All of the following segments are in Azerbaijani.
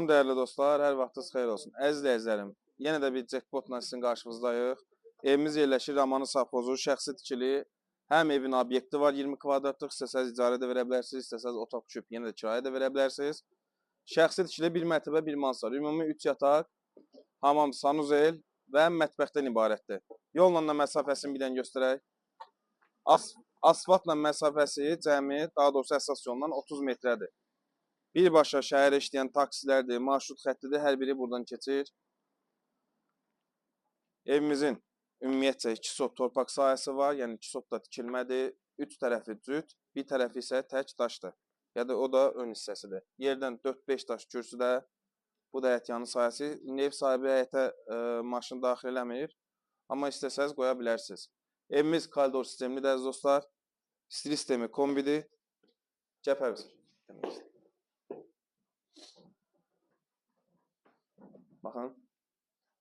Dəyərli dostlar, hər vaxtınız xeyir olsun. Əziz izləyicilərim, yenə də bir jackpotla sizin qarşınızdayıq. Evimiz yerləşir Ramanı Savxozu, şəxsi tikili. Həm evin obyekti var 20 kvadratlıq, istəsəz icarə də verə bilərsiniz, istəsəz otaq düşüb yenə də kirayə də verə bilərsiniz. Şəxsi tikili 1 mərtəbə 1 mansard, ümumi 3 yataq, hamam, sanuzel və mətbəxdən ibarətdir. Yolla da məsafəsini bir dənə göstərək. Asfaltla məsafəsi cəmi, daha doğrusu əsas yoldan 30 metrədir. Birbaşa şəhərə işləyən taksilərdir, marşrut xəttidir, hər biri buradan keçir. Evimizin ümumiyyətcə 2 sot torpaq sahəsi var, yəni 2 sot da tikilmədir. 3 tərəfi cüt, bir tərəfi isə tək daşdır. Ya da o da ön hissəsidir. Yerdən 4-5 daş kürsüdə, bu da həyət yanı sahəsi. Ev sahibi həyətə maşın daxil eləmir, amma istəsəz qoya bilərsiniz. Evimiz koridor sistemlidir, əziz dostlar. İstili sistemi kombidir. Cəbhəviz. Baxın.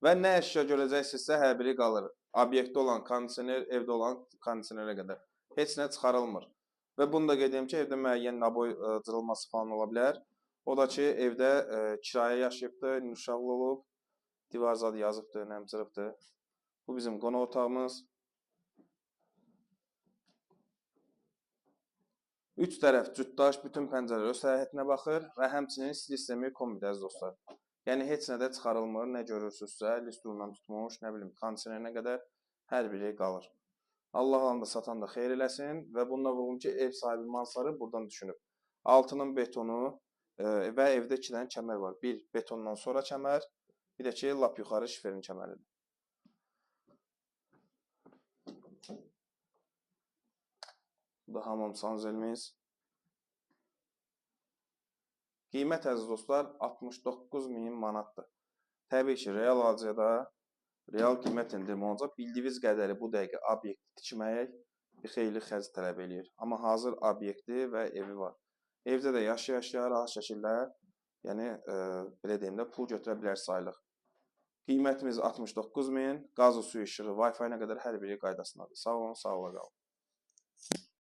Və nə əşya görəcəksinizsə, hər biri qalır. Obyektdə olan kondisioner, evdə olan kondisionerə qədər. Heç nə çıxarılmır. Və bunu da qeyd edim ki, evdə müəyyən naboy cırılması falan ola bilər. O da ki, evdə kirayə yaşayıbdır, uşaqlı olub, divar zadı yazıbdır, nəmcırıbdır. Bu bizim qonaq otağımız. 3 tərəf cütdaş, bütün pəncərələr öz sərhədinə baxır və həmçinin istili sistemi kombidir, əziz dostlar. Yəni, heç nə də çıxarılmır, nə görürsünüzsə, listurundan tutmuş, nə bilim, kondisionerinə qədər hər biri qalır. Allah alan da satan da xeyir eləsin və bununla vurğun ki, ev sahibi mansarı buradan düşünüb. Altının betonu və evdə 2 dənə kəmər var. Bir betondan sonra kəmər, bir də ki, lap yuxarı şiferin kəməridir. Bu da hamam sanuzelimiz. Qiymət, əziz dostlar, 69.000 manatdır. Təbii ki, real alıcıda real qiymət endirmə olacaq. Bildiyiniz qədəri bu dəqiqə obyekti tikmək bir xeyli xərc tələb eləyir. Amma hazır obyekti və evi var. Evdə də yaşaya-yaşaya rahat şəkildə, yəni belə deyim də, pul götürə bilər sayılıq. Qiymətimiz 69.000, qazı, suyu, işığı, Wi-Fi-nə qədər hər biri qaydasındadır. Sağ olun, sağ ola qalın.